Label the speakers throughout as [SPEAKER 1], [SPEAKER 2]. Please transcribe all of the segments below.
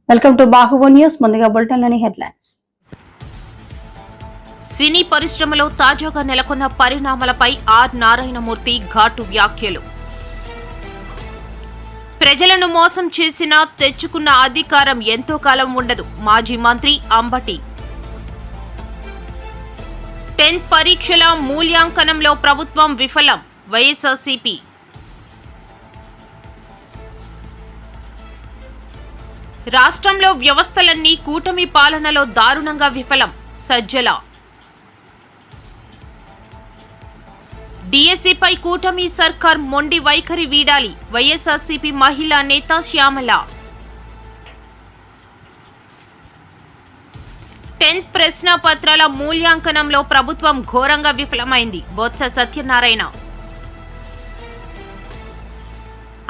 [SPEAKER 1] Welcome to బాహువో news. ముందుగా బులెటిన్లోని headlines.
[SPEAKER 2] సినీ పరిశ్రమలో తాజాగా నెలకొన్న పరిణామాలపై ఆర్ నారాయణమూర్తి ఘాటు వ్యాఖ్యలు. ప్రజలను మోసం చేసినా తెచ్చుకున్న అధికారం ఎంతో కాలం ఉండదు. మాజీ మంత్రి అంబటి. 10th పరీక్షల మూల్యాంకనంలో ప్రభుత్వం విఫలం. వైఎస్ఆర్సీపీ. రాష్ట్రంలో వ్యవస్థలన్నీ కూటమి పాలనలో దారుణంగా విఫలం. సజ్జల. డిఎస్సీపై కూటమి సర్కార్ మొండి వైఖరి వీడాలి. వైఎస్ఆర్సీపీ మహిళా నేత శ్యామల. 10th ప్రశ్నపత్రాల మూల్యాంకనంలో ప్రభుత్వం ఘోరంగా విఫలమైంది. బొత్స సత్యనారాయణ.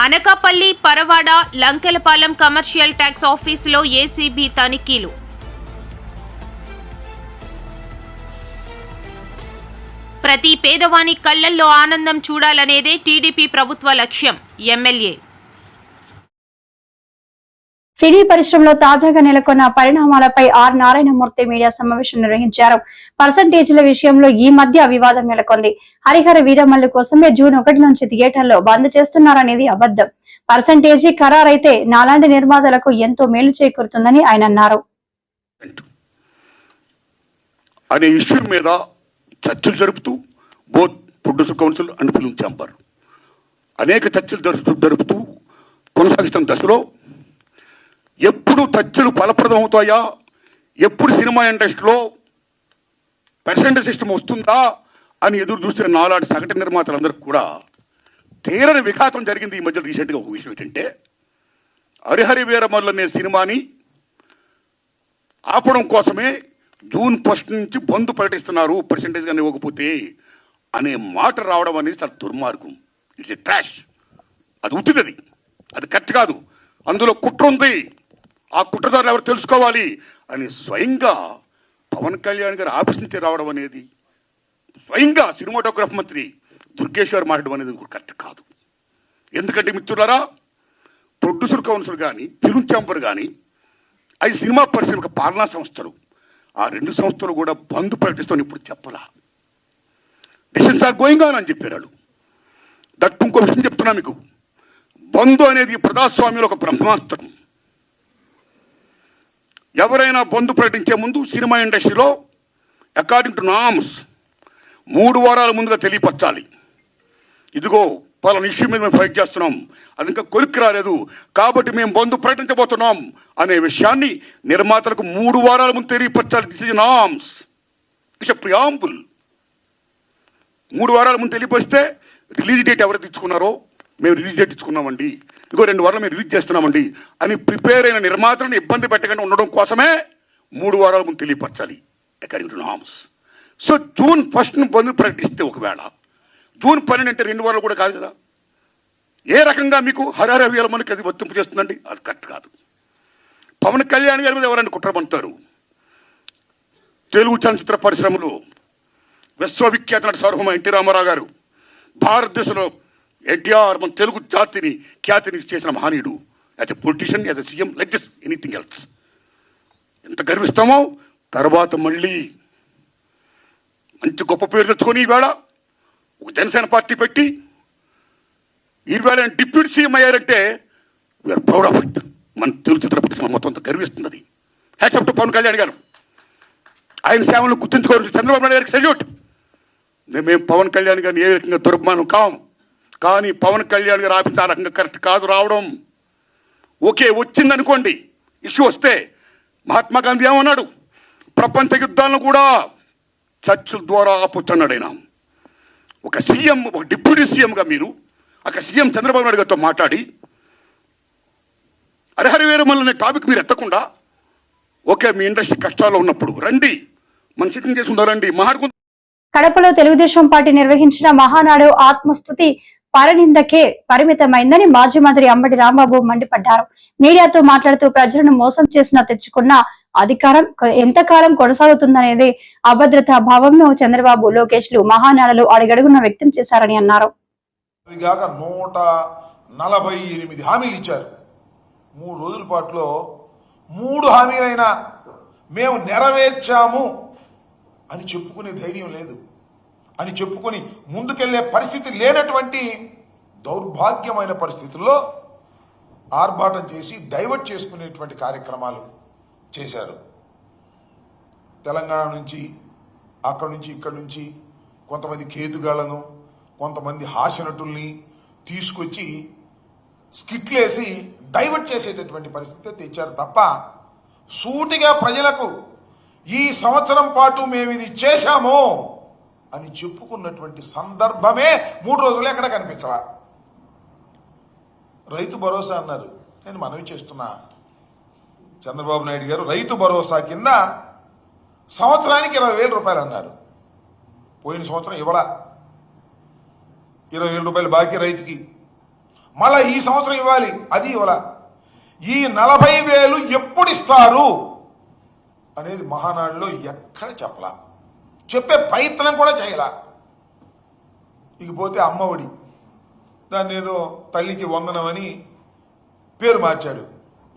[SPEAKER 2] అనకాపల్లి, పరవాడ, లంకెలపాలెం కమర్షియల్ ట్యాక్స్ ఆఫీసులో ఏసీబీ తనిఖీలు. ప్రతి పేదవాని కళ్లల్లో ఆనందం చూడాలనేదే టీడీపీ ప్రభుత్వ లక్ష్యం. ఎమ్మెల్యే.
[SPEAKER 1] సినీ పరిశ్రమలో తాజాగా నెలకొన్న పరిణామాలపై ఆర్ నారాయణమూర్తి మీడియా సమావేశం నిర్వహించారు. పర్సంటేజీల విషయంలో ఈ మధ్య వివాదం నెలకొంది. హరిహర వీరమల్లు కోసమే జూన్ 1 నుంచి థియేటర్లో బంద్ చేస్తున్నారనేది అబద్ధం. పర్సంటేజీ ఖరారైతే నాలాంటి నిర్మాతలకు ఎంతో మేలు చేకూరుతుందని ఆయన అన్నారు.
[SPEAKER 3] అనే ఇష్యూ మీద చర్చలు జరుపుతూ both producer council and film chamber అనేక చర్చలు జరుపుతూ కొనసాగిస్తున్న దశలో ఎప్పుడు చర్చలు ఫలప్రదం అవుతాయా, ఎప్పుడు సినిమా ఇండస్ట్రీలో పర్సెంటేజ్ సిస్టమ్ వస్తుందా అని ఎదురు చూస్తే నాలాంటి సగటు నిర్మాతలందరికీ కూడా తీరని విఘాతం జరిగింది. ఈ మధ్య రీసెంట్గా ఒక విషయం ఏంటంటే, హరిహర వీరమల్లు అనే సినిమాని ఆపడం కోసమే జూన్ 1 నుంచి బంద్ ప్రకటిస్తున్నారు పర్సెంటేజ్ కానీ ఇవ్వకపోతే అనే మాట రావడం అనేది చాలా దుర్మార్గం. It's a trash. అది ఉట్టిది, అది కరెక్ట్ కాదు. అందులో కుట్ర ఉంది. ఆ కుట్రదారులు ఎవరు తెలుసుకోవాలి అని స్వయంగా పవన్ కళ్యాణ్ గారు ఆఫీస్ నుంచి రావడం అనేది, స్వయంగా సినిమాటోగ్రఫీ మంత్రి దుర్గేష్ గారు మాట్లాడడం అనేది కరెక్ట్ కాదు. ఎందుకంటే మిత్రులారా, ప్రొడ్యూసర్ కౌన్సిల్ కానీ ఫిల్మ్ ఛాంబర్ కానీ అది సినిమా పరిశ్రమ పాలనా సంస్థలు. ఆ 2 సంస్థలు కూడా బంద్ ప్రకటిస్తామని ఇప్పుడు చెప్పలా. డిసిషన్స్ ఆర్ గోయింగ్ ఆన్ అని చెప్పారు వాళ్ళు. దట్ ఇంకో విషయం చెప్తున్నా మీకు, బంద్ అనేది ప్రజాస్వామ్యంలో ఒక బ్రహ్మాస్త్రం. ఎవరైనా బంద్ ప్రకటించే ముందు సినిమా ఇండస్ట్రీలో అకార్డింగ్ టు నామ్స్ 3 వారాల ముందుగా తెలియపరచాలి. ఇదిగో పలానా ఇష్యూ మీద మేము ఫైట్ చేస్తున్నాం, అది ఇంకా కొలిక్కి రాలేదు కాబట్టి మేము బంద్ ప్రకటించబోతున్నాం అనే విషయాన్ని నిర్మాతలకు 3 వారాల ముందు తెలియపరచాలి. This is norms, it's a preamble. 3 వారాల ముందు తెలియపరిస్తే రిలీజ్ డేట్ ఎవరు తెచ్చుకున్నారో, మేము రిలీజ్ డేట్ ఇచ్చుకున్నామండి, ఇంకో 2 వారాలు మేము రిలీజ్ చేస్తున్నామండి అని ప్రిపేర్ అయిన నిర్మాతలను ఇబ్బంది పెట్టకుండా ఉండడం కోసమే 3 వారాల ముందు తెలియపరచాలి according to norms. So June 1 bandh ప్రకటిస్తే ఒకవేళ జూన్ 12 అంటే 2 వారాలు కూడా కాదు కదా. ఏ రకంగా మీకు హరిహర వీరమల్లుకి అది వర్తింపు చేస్తుందండి? అది కరెక్ట్ కాదు. పవన్ కళ్యాణ్ గారి మీద ఎవరైనా కుట్రపడతారు. తెలుగు చలనచిత్ర పరిశ్రమలో విశ్వవిఖ్యాత నట సార్వభౌమ ఎన్టీ రామారావు గారు, భారతదేశంలో ఎన్టీఆర్ మన తెలుగు జాతిని ఖ్యాతిని చేసిన మహనీయుడు. As a politician, as a CM, like this anything else. ఎంత గర్విస్తామో. తర్వాత మళ్ళీ మంచి గొప్ప పేరు తెచ్చుకొని ఈవేళ ఒక జనసేన పార్టీ పెట్టి ఈవేళ డిప్యూటీ సీఎం అయ్యారంటే వీఆర్ ప్రౌడ్ ఆఫ్ ఇట్. మన తెలుగు చిత్ర పరిశ్రమ మొత్తం అంతా గర్విస్తున్నది. Hats off to Pawan Kalyan garu. ఆయన సేవలను గుర్తించుకోవాలి. చంద్రబాబు నాయుడు గారికి సెల్యూట్. మేము పవన్ కళ్యాణ్ గారిని ఏ రకంగా దుర్మానం కాము, కానీ పవన్ కళ్యాణ్ గారు ఆఫీస్ ఆ రకంగా కరెక్ట్ కాదు రావడం. ఓకే, వచ్చిందనుకోండి, ఇష్యూ వస్తే మహాత్మా గాంధీ ఏమన్నాడు? ప్రపంచ యుద్ధాలను కూడా చర్చల ద్వారా ఆపొచ్చన్నాడు ఆయన. ఒక సీఎం, ఒక డిప్యూటీ సీఎంగా మీరు అక్కడ సీఎం చంద్రబాబు నాయుడు గారితో మాట్లాడి హరిహర వీరమల్లు అనే టాపిక్ మీరు ఎత్తకుండా, ఓకే మీ ఇండస్ట్రీ కష్టాల్లో ఉన్నప్పుడు రండి, మనం సిట్టింగ్ చేసుకుందాం రండి మాట్లాడుకుందాం.
[SPEAKER 1] కడపలో తెలుగుదేశం పార్టీ నిర్వహించిన మహానాడు ఆత్మస్తుతి పరనిందకే పరిమితమైందని మాజీ మంత్రి అంబటి రాంబాబు మండిపడ్డారు. మీడియాతో మాట్లాడుతూ ప్రజలను మోసం చేసిన తెచ్చుకున్న అధికారం ఎంతకాలం కొనసాగుతుందనేది అభద్రతా భావంను చంద్రబాబు, లోకేష్ లు మహానాడులో అడుగడుగున వ్యక్తం చేశారని అన్నారు.
[SPEAKER 4] 148 హామీలు ఇచ్చారు. 3 రోజుల పాటులో 3 హామీలైనా మేము నెరవేర్చాము అని చెప్పుకునే ధైర్యం లేదు, అని చెప్పుకొని ముందుకెళ్లే పరిస్థితి లేనటువంటి దౌర్భాగ్యమైన పరిస్థితుల్లో ఆర్భాటం చేసి డైవర్ట్ చేసుకునేటువంటి కార్యక్రమాలు చేశారు. తెలంగాణ నుంచి, అక్కడి నుంచి, ఇక్కడి నుంచి కొంతమంది కేతుగాళ్లను, కొంతమంది హాస్యనటుల్ని తీసుకొచ్చి స్కిట్లేసి డైవర్ట్ చేసేటటువంటి పరిస్థితి తెచ్చారు తప్ప సూటిగా ప్రజలకు ఈ సంవత్సరం పాటు మేము ఇది చేశాము అని చెప్పుకున్నటువంటి సందర్భమే 3 రోజులు ఎక్కడ కనిపించవా. రైతు భరోసా అన్నారు. నేను మనవి చేస్తున్నా, చంద్రబాబు నాయుడు గారు రైతు భరోసా కింద సంవత్సరానికి 20,000 రూపాయలు అన్నారు. పోయిన సంవత్సరం ఇవ్వలా, 20,000 రూపాయలు బాకీ రైతుకి. మళ్ళా ఈ సంవత్సరం ఇవ్వాలి, అది ఇవ్వలా. ఈ 40,000 ఎప్పుడు ఇస్తారు అనేది మహానాడులో ఎక్కడ చెప్పలా, చెప్పే ప్రయత్నం కూడా చేయలా. ఇకపోతే అమ్మఒడి, దాన్ని ఏదో తల్లికి వందనమని పేరు మార్చాడు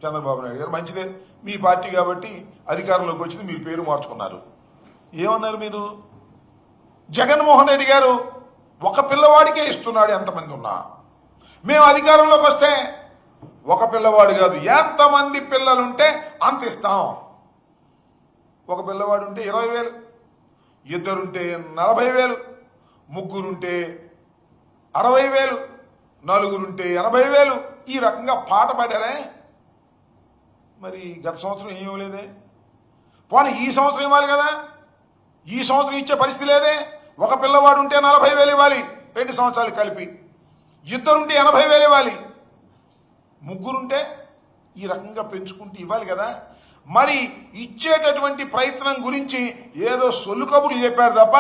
[SPEAKER 4] చంద్రబాబు నాయుడు గారు. మంచిదే, మీ పార్టీ కాబట్టి అధికారంలోకి వచ్చింది, మీరు పేరు మార్చుకున్నారు. ఏమన్నారు మీరు? జగన్మోహన్ రెడ్డి గారు ఒక పిల్లవాడికే ఇస్తున్నాడు ఎంతమంది ఉన్నా, మేము అధికారంలోకి వస్తే ఒక పిల్లవాడు కాదు ఎంతమంది పిల్లలుంటే అంత ఇస్తాం. ఒక పిల్లవాడు ఉంటే 20,000, ఇద్దరుంటే 40,000, ముగ్గురుంటే 60,000, నలుగురుంటే 80,000. ఈ రకంగా పాట పాడారే. మరి గత సంవత్సరం ఏం ఇవ్వలేదే? పోనీ ఈ సంవత్సరం ఇవ్వాలి కదా, ఈ సంవత్సరం ఇచ్చే పరిస్థితి లేదే. ఒక పిల్లవాడు ఉంటే 40,000 ఇవ్వాలి 2 సంవత్సరాలు కలిపి, ఇద్దరుంటే 80,000 ఇవ్వాలి, ముగ్గురుంటే ఈ రకంగా పెంచుకుంటూ ఇవ్వాలి కదా. మరి ఇచ్చేటటువంటి ప్రయత్నం గురించి ఏదో సొల్లు కబుర్లు చెప్పారు తప్ప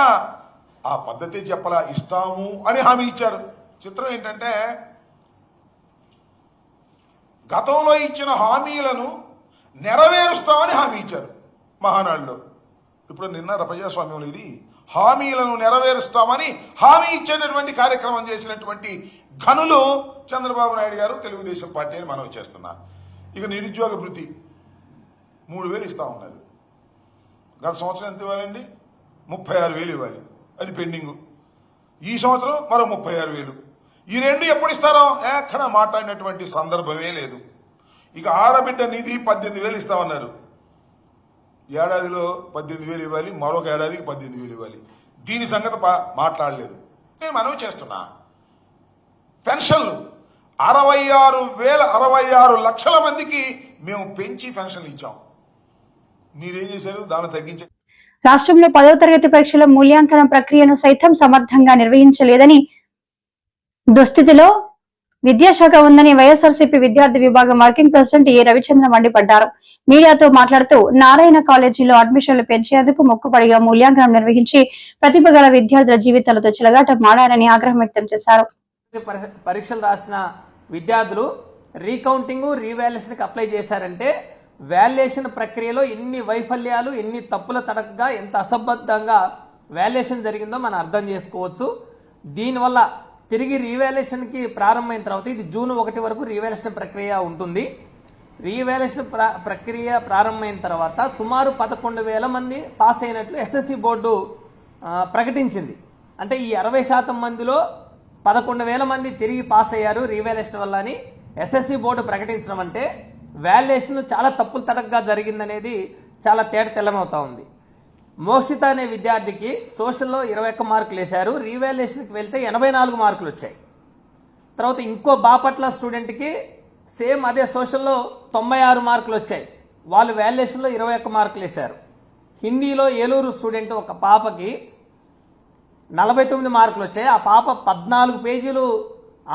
[SPEAKER 4] ఆ పద్ధతి చెప్పలా. ఇస్తాము అని హామీ ఇచ్చారు. చిత్రం ఏంటంటే గతంలో ఇచ్చిన హామీలను నెరవేరుస్తామని హామీ ఇచ్చారు మహానాడులో. ఇప్పుడు నిన్న ప్రజాస్వామ్యంలో ఇది హామీలను నెరవేరుస్తామని హామీ ఇచ్చేటటువంటి కార్యక్రమం చేసినటువంటి ఘనులు చంద్రబాబు నాయుడు గారు, తెలుగుదేశం పార్టీ అని మనవి చేస్తున్నా. ఇక నిరుద్యోగ భృతి 3,000 ఇస్తా ఉన్నారు. గత సంవత్సరం ఎంత ఇవ్వాలండి? 36,000 ఇవ్వాలి, అది పెండింగు. ఈ సంవత్సరం మరో 36,000. ఈ రెండు ఎప్పుడు ఇస్తారో ఎక్కడ మాట్లాడినటువంటి సందర్భమే లేదు. ఇక ఆడబిడ్డ నిధి 18,000 ఇస్తామన్నారు. ఏడాదిలో 18,000 ఇవ్వాలి, మరొక ఏడాదికి 18,000 ఇవ్వాలి. దీని సంగతి మాట్లాడలేదు. నేను మనవి చేస్తున్నా, పెన్షన్లు 66 లక్షల మందికి మేము పెంచి పెన్షన్లు ఇచ్చాం. మీరేం చేశారు? దాన్ని తగ్గించారు.
[SPEAKER 1] రాష్ట్రంలో 10వ తరగతి పరీక్షల మూల్యాంకనం ప్రక్రియను సైతం సమర్థంగా నిర్వహించలేదని దుస్థితిలో విద్యాశాఖ ఉందని వైఎస్ఆర్సీపీ విద్యార్థి విభాగం వర్కింగ్ ప్రెసిడెంట్ ఏ రవిచంద్ర మండిపడ్డారు. మీడియాతో మాట్లాడుతూ నారాయణ కాలేజీలో అడ్మిషన్లు పెంచేందుకు మొక్కుబడిగా మూల్యాంకనం నిర్వహించి ప్రతిభ గల విద్యార్థుల జీవితాలతో చిలగాట మాడారని ఆగ్రహం వ్యక్తం చేశారు.
[SPEAKER 5] పరీక్షలు రాసిన విద్యార్థులు రీకౌంటింగ్, రీవాల్యుయేషన్కి అప్లై చేశారంటే వాల్యుయేషన్ ప్రక్రియలో ఎన్ని వైఫల్యాలు, ఎన్ని తప్పుల తడకగా, ఎంత అసంబద్ధంగా వాల్యుయేషన్ జరిగిందో మనం అర్థం చేసుకోవచ్చు. దీనివల్ల తిరిగి రీవాల్యుయేషన్కి ప్రారంభమైన తర్వాత, ఇది జూన్ 1 వరకు రీవాల్యుయేషన్ ప్రక్రియ ఉంటుంది. రీవాల్యుయేషన్ ప్రక్రియ ప్రారంభమైన తర్వాత సుమారు 11,000 మంది పాస్ అయినట్లు ఎస్ఎస్సి బోర్డు ప్రకటించింది. అంటే ఈ 60% మందిలో 11,000 మంది తిరిగి పాస్ అయ్యారు రీవాల్యుయేషన్ వల్ల అని ఎస్ఎస్సి బోర్డు ప్రకటించడం అంటే వాల్యుయేషన్ చాలా తప్పులు తడకగా జరిగిందనేది చాలా తెల్లమవుతా ఉంది. మోక్షిత అనే విద్యార్థికి సోషల్లో 21 మార్కులు వేశారు, రీవాల్యుయేషన్కి వెళ్తే 84 మార్కులు వచ్చాయి. తర్వాత ఇంకో బాపట్ల స్టూడెంట్కి సేమ్ అదే సోషల్లో 96 మార్కులు వచ్చాయి, వాళ్ళు వాల్యుయేషన్లో 21 మార్కులు వేశారు. హిందీలో ఏలూరు స్టూడెంట్ ఒక పాపకి 49 మార్కులు వచ్చాయి. ఆ పాప 14 పేజీలు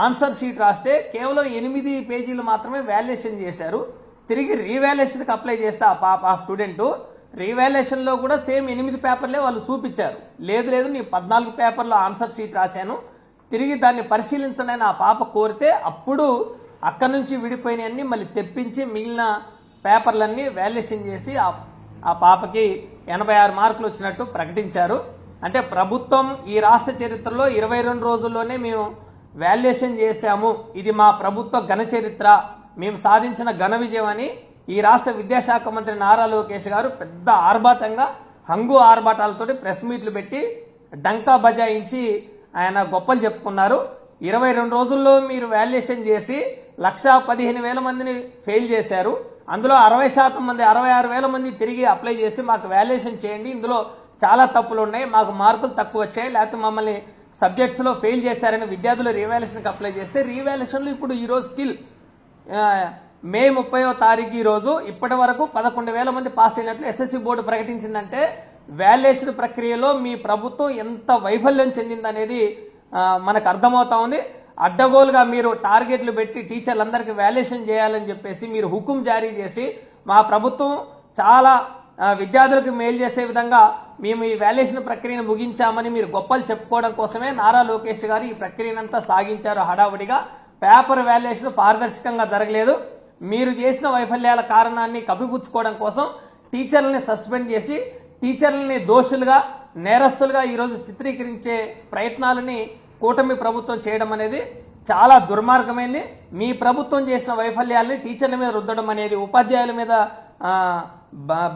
[SPEAKER 5] ఆన్సర్ షీట్ రాస్తే కేవలం 8 పేజీలు మాత్రమే వాల్యుయేషన్ చేశారు. తిరిగి రీవాల్యుయేషన్కి అప్లై చేస్తే ఆ స్టూడెంట్ రీవాల్యుయేషన్లో కూడా సేమ్ 8 పేపర్లే వాళ్ళు చూపించారు. లేదు నీ 14 పేపర్లో ఆన్సర్ షీట్ రాశాను, తిరిగి దాన్ని పరిశీలించండి అని ఆ పాప కోరితే అప్పుడు అక్కడి నుంచి విడిపోయినవన్నీ మళ్ళీ తెప్పించి మిగిలిన పేపర్లన్నీ వాల్యుయేషన్ చేసి ఆ పాపకి 86 మార్కులు వచ్చినట్టు ప్రకటించారు. అంటే ప్రభుత్వం ఈ రాష్ట్ర చరిత్రలో 22 రోజుల్లోనే మేము వాల్యుయేషన్ చేశాము, ఇది మా ప్రభుత్వ ఘన చరిత్ర, మేము సాధించిన ఘన విజయం అని ఈ రాష్ట్ర విద్యాశాఖ మంత్రి నారా లోకేష్ గారు పెద్ద ఆర్భాటంగా హంగు ఆర్భాటాలతోటి ప్రెస్ మీట్లు పెట్టి డంకా బజాయించి ఆయన గొప్పలు చెప్పుకున్నారు. 22 రోజుల్లో మీరు వాల్యుయేషన్ చేసి 1,15,000 మందిని ఫెయిల్ చేశారు. అందులో 60% మంది 66,000 మంది తిరిగి అప్లై చేసి మాకు వాల్యుయేషన్ చేయండి, ఇందులో చాలా తప్పులు ఉన్నాయి, మాకు మార్కులు తక్కువ వచ్చాయి, లేకపోతే మమ్మల్ని సబ్జెక్ట్స్లో ఫెయిల్ చేశారని విద్యార్థులు రీవాల్యుయేషన్కి అప్లై చేస్తే రీవాల్యుయేషన్లు ఇప్పుడు ఈరోజు స్టిల్ మే 30వ తారీఖు ఈరోజు ఇప్పటి వరకు 11,000 మంది పాస్ అయినట్లు ఎస్ఎస్సి బోర్డు ప్రకటించిందంటే వాల్యుయేషన్ ప్రక్రియలో మీ ప్రభుత్వం ఎంత వైఫల్యం చెందిందనేది మనకు అర్థమవుతా ఉంది. అడ్డగోలుగా మీరు టార్గెట్లు పెట్టి టీచర్లందరికీ వాల్యుయేషన్ చేయాలని చెప్పేసి మీరు హుకుం జారీ చేసి మా ప్రభుత్వం చాలా విద్యార్థులకు మేలు చేసే విధంగా మేము ఈ వాల్యుయేషన్ ప్రక్రియను ముగించామని మీరు గొప్పలు చెప్పుకోవడం కోసమే నారా లోకేష్ గారు ఈ ప్రక్రియనంతా సాగించారు హడావుడిగా. పేపర్ వాల్యుయేషన్ పారదర్శకంగా జరగలేదు. మీరు చేసిన వైఫల్యాల కారణాన్ని కప్పిపుచ్చుకోవడం కోసం టీచర్లని సస్పెండ్ చేసి టీచర్లని దోషులుగా నేరస్తులుగా ఈరోజు చిత్రీకరించే ప్రయత్నాలని కూటమి ప్రభుత్వం చేయడం అనేది చాలా దుర్మార్గమైంది. మీ ప్రభుత్వం చేసిన వైఫల్యాలని టీచర్ల మీద రుద్దడం అనేది, ఉపాధ్యాయుల మీద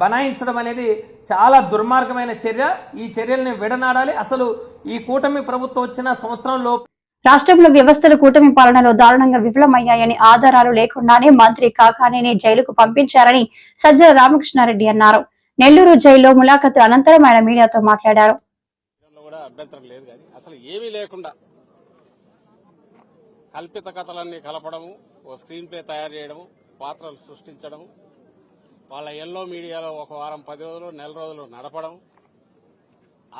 [SPEAKER 5] బనాయించడం అనేది చాలా దుర్మార్గమైన చర్య. ఈ చర్యల్ని విడనాడాలి. అసలు ఈ కూటమి ప్రభుత్వం వచ్చిన సంవత్సరంలో
[SPEAKER 1] రాష్ట్రంలో వ్యవస్థలు కూటమి పాలనలో దారుణంగా విఫలమయ్యాయని ఆధారాలు లేకుండానే మంత్రి కాకానిని జైలుకు పంపించారని సజ్జల రామకృష్ణారెడ్డి అన్నారు. నెల్లూరు జైల్లో ములాఖతు అనంతరం ఆయన మీడియాతో మాట్లాడారు.
[SPEAKER 6] అభ్యంతరం లేదు కానీ అసలు ఏమీ లేకుండా కల్పిత కథలన్నీ కలపడము, ఓ స్క్రీన్ ప్లే తయారు చేయడము, పాత్రలు సృష్టించడము, వాళ్ళ ఎల్లో మీడియాలో ఒక వారం 10 రోజులు నెల రోజులు నడపడం,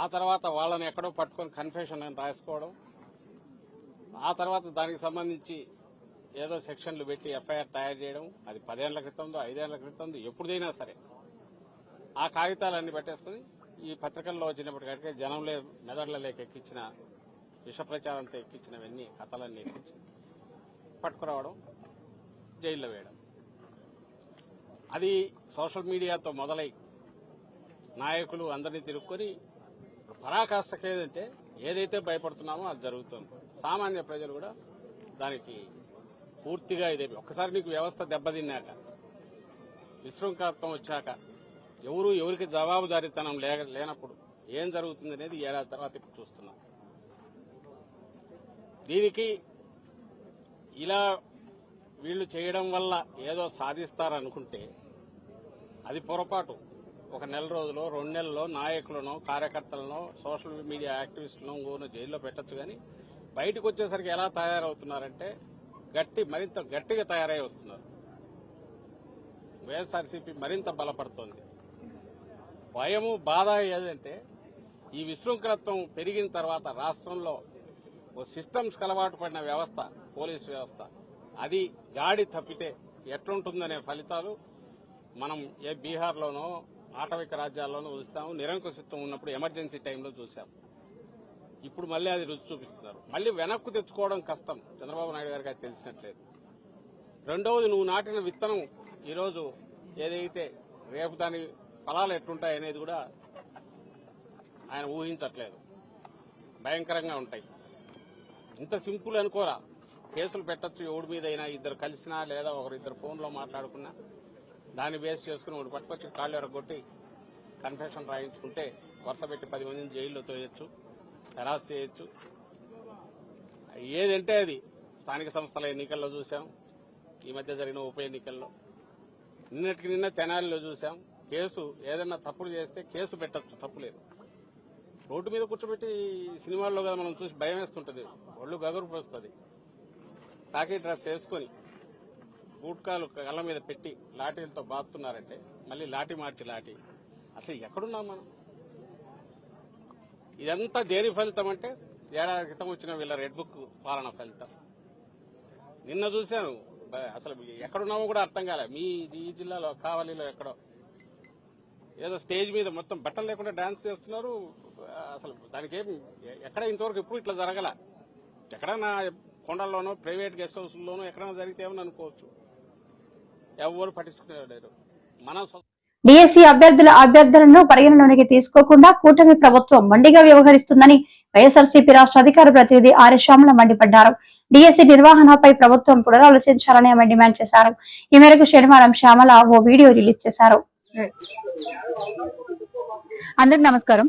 [SPEAKER 6] ఆ తర్వాత వాళ్ళని ఎక్కడో పట్టుకొని కన్ఫెషన్ అని రాసుకోవడం, ఆ తర్వాత దానికి సంబంధించి ఏదో సెక్షన్లు పెట్టి ఎఫ్ఐఆర్ తయారు చేయడం, అది 10 ఏళ్ల క్రితందో 5 ఏళ్ల క్రితందో ఎప్పుడైనా సరే ఆ కాగితాలన్నీ పెట్టేసుకుని ఈ పత్రికల్లో వచ్చినప్పటికీ జనంలో మెదళ్లలోకి ఎక్కించిన విష ప్రచారంతో ఎక్కించినవన్నీ కథలన్నీ ఎక్కించి పట్టుకురావడం, జైల్లో వేయడం. అది సోషల్ మీడియాతో మొదలై నాయకులు అందరినీ తిరుక్కొని పరాకాష్ఠకి ఏదైతే భయపడుతున్నామో అది జరుగుతుంది. సామాన్య ప్రజలు కూడా దానికి పూర్తిగా ఇదే. ఒక్కసారి నీకు వ్యవస్థ దెబ్బతిన్నాక, విశృంఖలత్వం వచ్చాక, ఎవరికి జవాబుదారీతనం లేనప్పుడు ఏం జరుగుతుంది అనేది ఏడాది తర్వాత ఇప్పుడు చూస్తున్నాం. దీనికి ఇలా వీళ్లు చేయడం వల్ల ఏదో సాధిస్తారనుకుంటే అది పొరపాటు. ఒక నెల రోజులో 2 నెలల్లో నాయకులను, కార్యకర్తలను, సోషల్ మీడియా యాక్టివిస్టులను జైల్లో పెట్టచ్చు. కానీ బయటకు వచ్చేసరికి ఎలా తయారవుతున్నారంటే మరింత గట్టిగా తయారై వస్తున్నారు. వైఎస్ఆర్సీపీ మరింత బలపడుతోంది. భయము, బాధ ఏదంటే ఈ విశృంఖలత్వం పెరిగిన తర్వాత రాష్ట్రంలో ఓ సిస్టమ్స్ అలవాటు పడిన వ్యవస్థ, పోలీసు వ్యవస్థ, అది గాడి తప్పితే ఎట్లుంటుందనే ఫలితాలు మనం బీహార్లోనో ఆటవిక రాజ్యాల్లోనూ చూస్తాము. నిరంకుశత్వం ఉన్నప్పుడు ఎమర్జెన్సీ టైంలో చూసాం. ఇప్పుడు మళ్ళీ అది రుచి చూపిస్తున్నారు. మళ్ళీ వెనక్కు తెచ్చుకోవడం కష్టం. చంద్రబాబు నాయుడు గారికి అది తెలిసినట్లేదు. రెండవది, నువ్వు నాటిన విత్తనం ఈరోజు ఏదైతే రేపు దాని ఫలాలు ఎట్లుంటాయనేది కూడా ఆయన ఊహించట్లేదు. భయంకరంగా ఉంటాయి. ఇంత సింపుల్ అనుకోరా. కేసులు పెట్టచ్చు ఎవడి మీద అయినా, ఇద్దరు కలిసినా లేదా ఒకరిద్దరు ఫోన్లో మాట్లాడుకున్నా దాన్ని బేస్ చేసుకుని ఒకటి పట్టుకొచ్చి కాళ్ళు ఎరగొట్టి కన్ఫెషన్ రాయించుకుంటే వరుస పెట్టి 10 మందిని జైల్లో తోయొచ్చు, హెరాస్ చేయొచ్చు. ఏదంటే అది స్థానిక సంస్థల ఎన్నికల్లో చూసాం, ఈ మధ్య జరిగిన ఉప ఎన్నికల్లో, నిన్నటికి నిన్న తెనాలిలో చూసాం. కేసు ఏదైనా తప్పులు చేస్తే కేసు పెట్టచ్చు, తప్పులేదు. రోడ్డు మీద కూర్చోబెట్టి సినిమాల్లో కదా మనం చూసి భయం వేస్తుంటది, ఒళ్ళు గగురు పోస్తుంది. టాకీ డ్రెస్ వేసుకొని బూట్కాలు కళ్ళ మీద పెట్టి లాఠీలతో బాదుతున్నారంటే మళ్ళీ లాఠీ మార్చి లాఠీ. అసలు ఎక్కడున్నాం మనం? ఇదంతా దేని ఫలితం అంటే ఏడాది క్రితం వచ్చిన వీళ్ళ రెడ్ బుక్ పాలన ఫలితం. నిన్న చూశాను, అసలు ఎక్కడున్నామో కూడా అర్థం కాలే. ఈ జిల్లాలో కావలిలో ఎక్కడో ఏదో స్టేజ్ మీద మొత్తం బట్టలు లేకుండా డాన్స్ చేస్తున్నారు. అసలు దానికి ఎక్కడ ఇంతవరకు ఎప్పుడు ఇట్లా జరగల. ఎక్కడన్నా కొండల్లోనో ప్రైవేట్ గెస్ట్ హౌస్లోనో ఎక్కడైనా జరిగితే ఏమని అనుకోవచ్చు. ఎవరు పట్టించుకునేవారు.
[SPEAKER 1] డిఎస్సి అభ్యర్థులను పరిగణలోనికి తీసుకోకుండా కూటమి ప్రభుత్వం మొండిగా వ్యవహరిస్తుందని వైఎస్ఆర్సీపీ రాష్ట్ర అధికార ప్రతినిధి ఆర్ శ్యామల మండిపడ్డారు. డిఎస్సి నిర్వహణపై ప్రభుత్వం పునరాలోచించాలని ఆమె డిమాండ్ చేశారు. ఈ మేరకు శనివారం శ్యామల ఓ వీడియో రిలీజ్ చేశారు.
[SPEAKER 7] అందరికి నమస్కారం.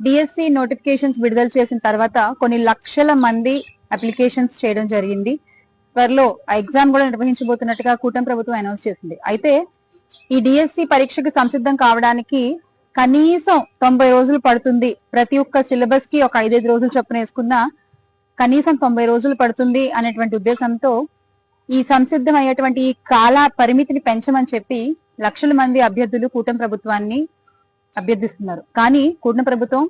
[SPEAKER 7] డిఎస్సి నోటిఫికేషన్స్ విడుదల చేసిన తర్వాత కొన్ని లక్షల మంది అప్లికేషన్స్ చేయడం జరిగింది. త్వరలో ఆ ఎగ్జామ్ కూడా నిర్వహించబోతున్నట్టుగా కూటమి ప్రభుత్వం అనౌన్స్ చేసింది. అయితే ఈ డిఎస్సి పరీక్షకు సంసిద్ధం కావడానికి కనీసం 90 రోజులు పడుతుంది. ప్రతి ఒక్క సిలబస్ కి ఒక 5-5 రోజులు చొప్పున వేసుకున్నా కనీసం 90 రోజులు పడుతుంది అనేటువంటి ఉద్దేశంతో ఈ సంసిద్ధం అయ్యేటువంటి ఈ కాల పరిమితిని పెంచమని చెప్పి లక్షల మంది అభ్యర్థులు కూటమి ప్రభుత్వాన్ని అభ్యర్థిస్తున్నారు. కానీ కూటమి ప్రభుత్వం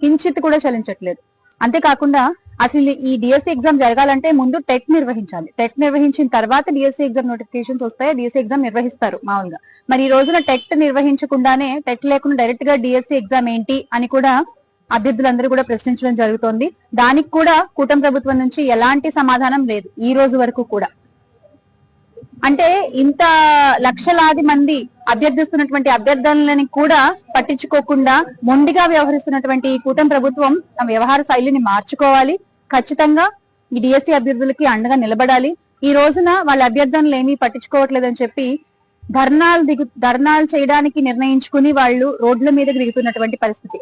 [SPEAKER 7] కించిత్ కూడా చలించట్లేదు. అంతేకాకుండా అసలు ఈ డిఎస్సి ఎగ్జామ్ జరగాలంటే ముందు టెట్ నిర్వహించాలి. టెట్ నిర్వహించిన తర్వాత డిఎస్సి ఎగ్జామ్ నోటిఫికేషన్స్ వస్తాయి. డిఎస్సి ఎగ్జామ్ నిర్వహిస్తారు మామూలుగా. మరి ఈ రోజున టెట్ నిర్వహించకుండానే, టెట్ లేకుండా డైరెక్ట్ గా డిఎస్సి ఎగ్జామ్ ఏంటి అని కూడా అభ్యర్థులందరూ కూడా ప్రశ్నించడం జరుగుతోంది. దానికి కూడా కూటమి ప్రభుత్వం నుంచి ఎలాంటి సమాధానం లేదు ఈ రోజు వరకు కూడా. అంటే ఇంత లక్షలాది మంది అభ్యర్థిస్తున్నటువంటి అభ్యర్థనలని కూడా పట్టించుకోకుండా మొండిగా వ్యవహరిస్తున్నటువంటి కూటమి ప్రభుత్వం తమ వ్యవహార శైలిని మార్చుకోవాలి. ఖచ్చితంగా ఈ డిఎస్సి అభ్యర్థులకి అండగా నిలబడాలి. ఈ రోజున వాళ్ళ అభ్యర్థనలు ఏమీ పట్టించుకోవట్లేదని చెప్పి ధర్నాలు చేయడానికి నిర్ణయించుకుని వాళ్ళు రోడ్ల మీదకి దిగుతున్నటువంటి పరిస్థితి.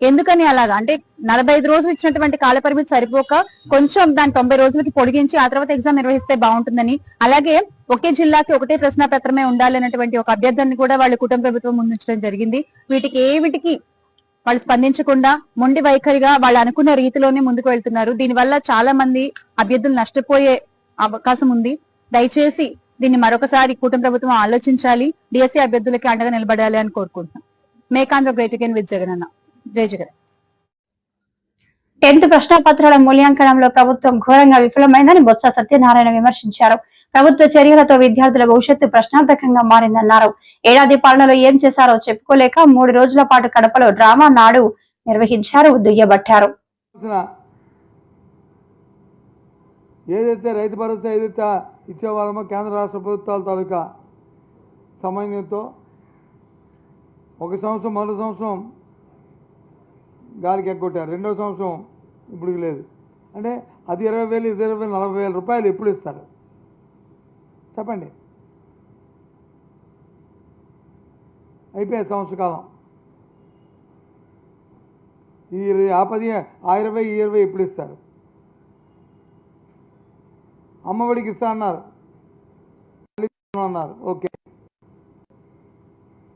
[SPEAKER 7] ఎందుకని అలాగా అంటే 45 రోజులు ఇచ్చినటువంటి కాలపరిమితి సరిపోక కొంచెం దాన్ని 90 రోజులకి పొడిగించి ఆ తర్వాత ఎగ్జామ్ నిర్వహిస్తే బాగుంటుందని, అలాగే ఒకే జిల్లాకి ఒకటే ప్రశ్నాపత్రమే ఉండాలన్నటువంటి ఒక అభ్యర్థనని కూడా వాళ్ళు కుటుంబ ప్రభుత్వం ముందుంచడం జరిగింది. వీటికి వాళ్ళు స్పందించకుండా మొండి వైఖరిగా వాళ్ళు అనుకున్న రీతిలోనే ముందుకు వెళ్తున్నారు. దీనివల్ల చాలా మంది అభ్యర్థులు నష్టపోయే అవకాశం ఉంది. దయచేసి దీన్ని మరొకసారి కూటమి ప్రభుత్వం ఆలోచించాలి. డిఎస్సి అభ్యర్థులకి అండగా నిలబడాలి అని కోరుకుంటున్నాం. Make Andhra great again with Jagan అన్న. జై జగన్.
[SPEAKER 1] 10th ప్రశ్నాపత్రాల మూల్యాంకనంలో ప్రభుత్వం ఘోరంగా విఫలమైందని బొత్స సత్యనారాయణ విమర్శించారు. ప్రభుత్వ చర్యలతో విద్యార్థుల భవిష్యత్తు ప్రశ్నార్థకంగా మారిందన్నారు. ఏడాది పాలనలో ఏం చేశారో చెప్పుకోలేక 3 రోజుల పాటు కడపలో డ్రామా నాడు నిర్వహించారు, దుయ్యబట్టారు.
[SPEAKER 8] ఏదైతే రైతు భరోసా ఏదైతే ఇచ్చేవాళ్ళమో కేంద్ర రాష్ట్ర ప్రభుత్వాల తాలూకా సమన్వయంతో ఒక సంవత్సరం మరో సంవత్సరం గాలికి ఎగ్గొట్టారు. రెండో సంవత్సరం ఇప్పుడు లేదు. అంటే అది 20,000, ఇది 20,000, 40,000 రూపాయలు ఎప్పుడు ఇస్తారు చెప్పండి? అయిపోయే సంవత్సర కాలం. ఈ 10, ఆ 20, ఈ 20 ఎప్పుడు ఇస్తారు? అమ్మఒడికి ఇస్తా అన్నారు, ఓకే.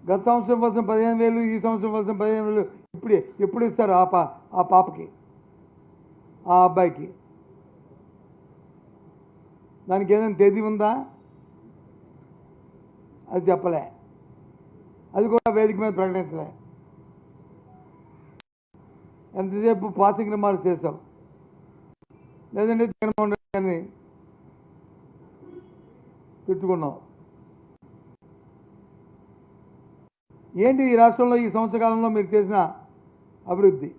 [SPEAKER 8] గత సంవత్సరం ఇవ్వాల్సిన 15,000, ఈ సంవత్సరం ఇవ్వాల్సిన 15,000 ఎప్పుడు ఇస్తారు ఆ పాపకి, ఆ అబ్బాయికి? దానికి ఏదైనా తేదీ ఉందా? అది చెప్పలే. అది కూడా వేదిక మీద ప్రకటించలే. ఎంతసేపు పాసింగ్ రిమార్క్స్ చేసావు, లేదంటే జగన్మోహన్ రెడ్డి గారిని తిట్టుకున్నావు. ఏంటి ఈ రాష్ట్రంలో ఈ సంవత్సర కాలంలో మీరు చేసిన అభివృద్ధి?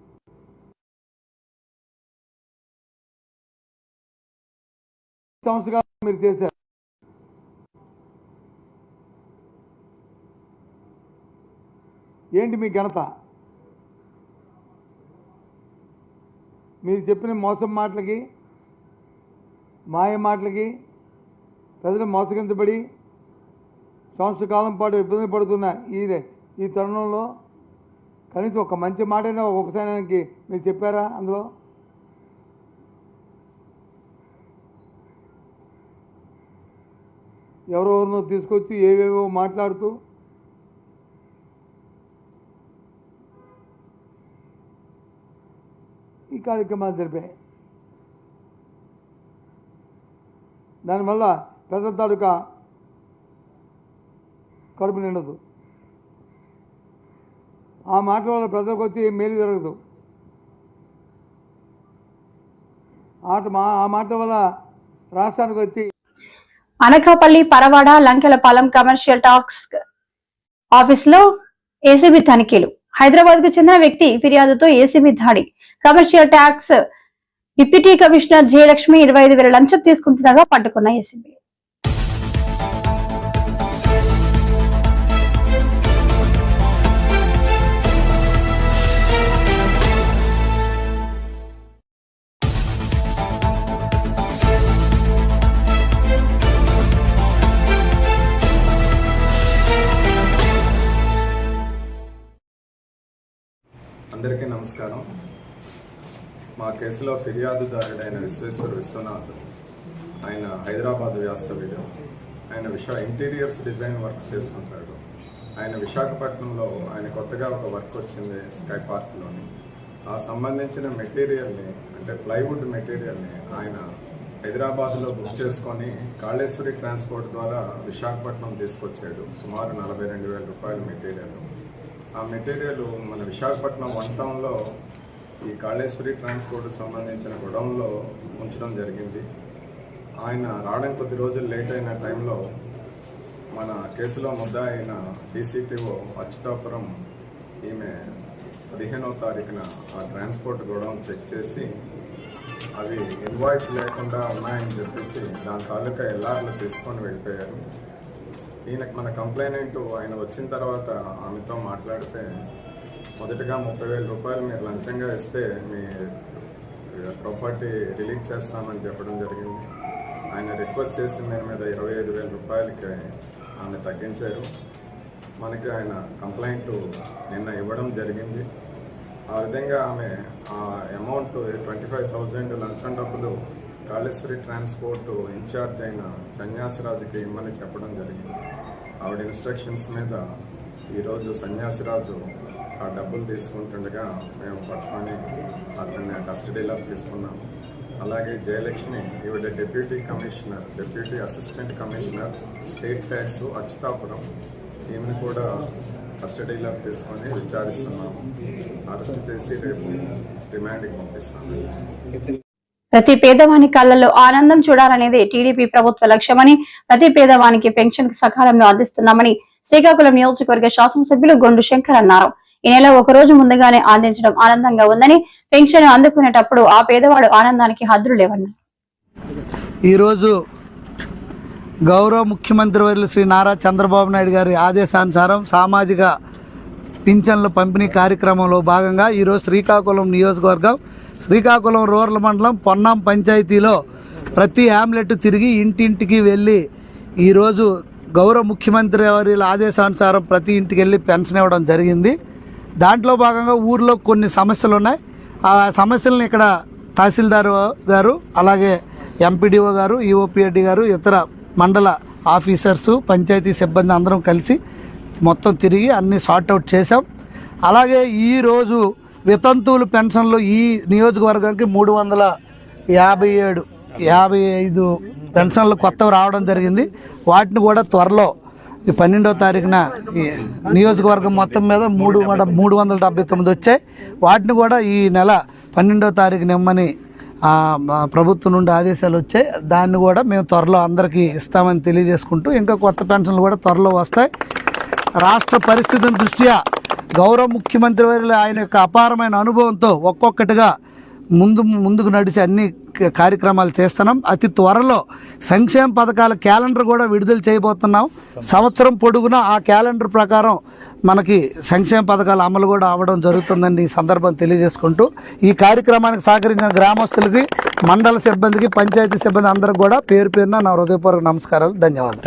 [SPEAKER 8] సంవత్సర కాలంలో మీరు చేశారు ఏంటి మీ ఘనత? మీరు చెప్పిన మోసం మాటలకి, మాయ మాటలకి ప్రజలు మోసగించబడి సంవత్సర కాలం పాటు ఇబ్బంది పడుతున్న ఈ తరుణంలో కనీసం ఒక మంచి మాటైనా ఒక ఉపశమనానికి మీరు చెప్పారా? అందులో ఎవరెవరినో తీసుకొచ్చి ఏవేవో మాట్లాడుతూ ఈ కార్యక్రమాలు జరిపాయి. దానివల్ల ప్రజల తాలూకా కడుపు నిండదు. ఆ మాటల వల్ల ప్రజలకు వచ్చి మేలు జరగదు. ఆ మాటల వల్ల రాష్ట్రానికి వచ్చి
[SPEAKER 1] Anakapalli, Paravada, Lankelapalem commercial tax office లో ఏసీబీ తనిఖీలు. హైదరాబాద్ కు చెందిన వ్యక్తి ఫిర్యాదుతో ఏసీబీ దాడి. Commercial tax deputy commissioner Jayalakshmi 25,000 లంచం తీసుకుంటుండగా పట్టుకున్న ఏసీబీ.
[SPEAKER 9] అందరికీ నమస్కారం. మా కేసులో ఫిర్యాదుదారుడైన విశ్వనాథ్, ఆయన హైదరాబాద్ వాస్తవ్యుడు. ఆయన ఇంటీరియర్స్ డిజైన్ వర్క్ చేస్తుంటాడు. ఆయన విశాఖపట్నంలో ఆయన కొత్తగా ఒక వర్క్ వచ్చింది స్కై పార్క్లోని. ఆ సంబంధించిన మెటీరియల్ని, అంటే ప్లైవుడ్ మెటీరియల్ని ఆయన హైదరాబాద్లో బుక్ చేసుకొని కాళేశ్వరి ట్రాన్స్పోర్ట్ ద్వారా విశాఖపట్నం తీసుకొచ్చాడు. సుమారు 42,000 రూపాయల మెటీరియల్. ఆ మెటీరియల్ మన విశాఖపట్నం 1 టౌన్లో ఈ కాళేశ్వరి ట్రాన్స్పోర్ట్ సంబంధించిన గొడౌన్లో ఉంచడం జరిగింది. ఆయన రావడం కొద్ది రోజులు లేట్ అయిన టైంలో మన కేసులో ముద్దా అయిన డీసీటీఓ అచ్యుతాపురం ఈమె 15వ తారీఖున ఆ ట్రాన్స్పోర్ట్ గొడౌన్ చెక్ చేసి అవి ఇన్వాయిస్ లేకుండా ఉన్నాయని చెప్పేసి దాని తాలూకా ఎల్ఆర్లు తీసుకొని వెళ్ళిపోయారు. ఈయనకు మన కంప్లైనెంట్ ఆయన వచ్చిన తర్వాత ఆమెతో మాట్లాడితే మొదటగా 30,000 రూపాయలు మీరు లంచంగా ఇస్తే మీ ప్రాపర్టీ రిలీజ్ చేస్తామని చెప్పడం జరిగింది. ఆయన రిక్వెస్ట్ చేసిన దాని మీద 25,000 రూపాయలకి ఆమె తగ్గించారు. మనకి ఆయన కంప్లైంట్ నిన్న ఇవ్వడం జరిగింది. ఆ విధంగా ఆమె ఆ అమౌంట్ 25,000 లంచం డబ్బులు కాళేశ్వరి ట్రాన్స్పోర్ట్ ఇన్ఛార్జ్ అయిన సన్యాసిరాజుకి ఇమ్మని చెప్పడం జరిగింది. ఆవిడ ఇన్స్ట్రక్షన్స్ మీద ఈరోజు సన్యాసిరాజు ఆ డబ్బులు తీసుకుంటుండగా మేము పట్టుకొని అతన్ని కస్టడీలో తీసుకున్నాము. అలాగే జయలక్ష్మి, ఈవిడ deputy assistant commissioner state tax Atchutapuram, ఈమెను కూడా కస్టడీలో తీసుకొని విచారిస్తున్నాము. అరెస్ట్ చేసి రేపు రిమాండ్కి పంపిస్తాము.
[SPEAKER 1] ప్రతి పేదవాని కళ్ళల్లో ఆనందం చూడాలనేది టీడీపీ ప్రభుత్వ లక్ష్యమని, ప్రతి పేదవానికి పెన్షన్ సకాలంలో అందిస్తున్నామని శ్రీకాకుళం నియోజకవర్గ శాసనసభ్యులు గొండు శంకర్ అన్నారు. ఈ నెల 1 రోజు ముందుగానే అందించడం ఆనందంగా ఉందని, పెన్షన్ అందుకునేటప్పుడు ఆ పేదవాడు ఆనందానికి హద్దులు లేవన్నారు.
[SPEAKER 8] ఈరోజు గౌరవ ముఖ్యమంత్రి వర్యులు శ్రీ నారా చంద్రబాబు నాయుడు గారి ఆదేశానుసారం సామాజిక పింఛన్ల పంపిణీ కార్యక్రమంలో భాగంగా ఈరోజు శ్రీకాకుళం నియోజకవర్గం శ్రీకాకుళం రూరల్ మండలం పొన్నాం పంచాయతీలో ప్రతి హ్యామ్లెట్ తిరిగి ఇంటింటికి వెళ్ళి ఈరోజు గౌరవ ముఖ్యమంత్రి వర్యుల ఆదేశానుసారం ప్రతి ఇంటికి వెళ్ళి పెన్షన్ ఇవ్వడం జరిగింది. దాంట్లో భాగంగా ఊర్లో కొన్ని సమస్యలు ఉన్నాయి. ఆ సమస్యలను ఇక్కడ తహసీల్దార్ గారు, అలాగే ఎంపీడీఓ గారు, ఈఓపీఎడ్డి గారు, ఇతర మండల ఆఫీసర్సు, పంచాయతీ సిబ్బంది అందరం కలిసి మొత్తం తిరిగి అన్నీ సార్ట్అవుట్ చేశాం. అలాగే ఈరోజు వితంతువులు పెన్షన్లు ఈ నియోజకవర్గానికి 355 పెన్షన్లు కొత్తవి రావడం జరిగింది. వాటిని కూడా త్వరలో ఈ 12వ తారీఖున ఈ నియోజకవర్గం మొత్తం మీద 379 వచ్చాయి. వాటిని కూడా ఈ నెల 12వ తారీఖున ఇమ్మని ప్రభుత్వం నుండి ఆదేశాలు వచ్చాయి. దాన్ని కూడా మేము త్వరలో అందరికీ ఇస్తామని తెలియజేసుకుంటూ, ఇంకా కొత్త పెన్షన్లు కూడా త్వరలో వస్తాయి. రాష్ట్ర పరిస్థితిని దృష్ట్యా గౌరవ ముఖ్యమంత్రి వర్యులు ఆయన యొక్క అపారమైన అనుభవంతో ఒక్కొక్కటిగా ముందుకు నడిచి అన్ని కార్యక్రమాలు చేస్తున్నాం. అతి త్వరలో సంక్షేమ పథకాల క్యాలెండర్ కూడా విడుదల చేయబోతున్నాం. సంవత్సరం పొడుగునా ఆ క్యాలెండర్ ప్రకారం మనకి సంక్షేమ పథకాల అమలు కూడా అవ్వడం జరుగుతుందని ఈ సందర్భం తెలియజేసుకుంటూ, ఈ కార్యక్రమానికి సహకరించిన గ్రామస్తులకి, మండల సిబ్బందికి, పంచాయతీ సిబ్బంది అందరికి కూడా పేరు పేరున నా హృదయపూర్వక నమస్కారాలు, ధన్యవాదాలు.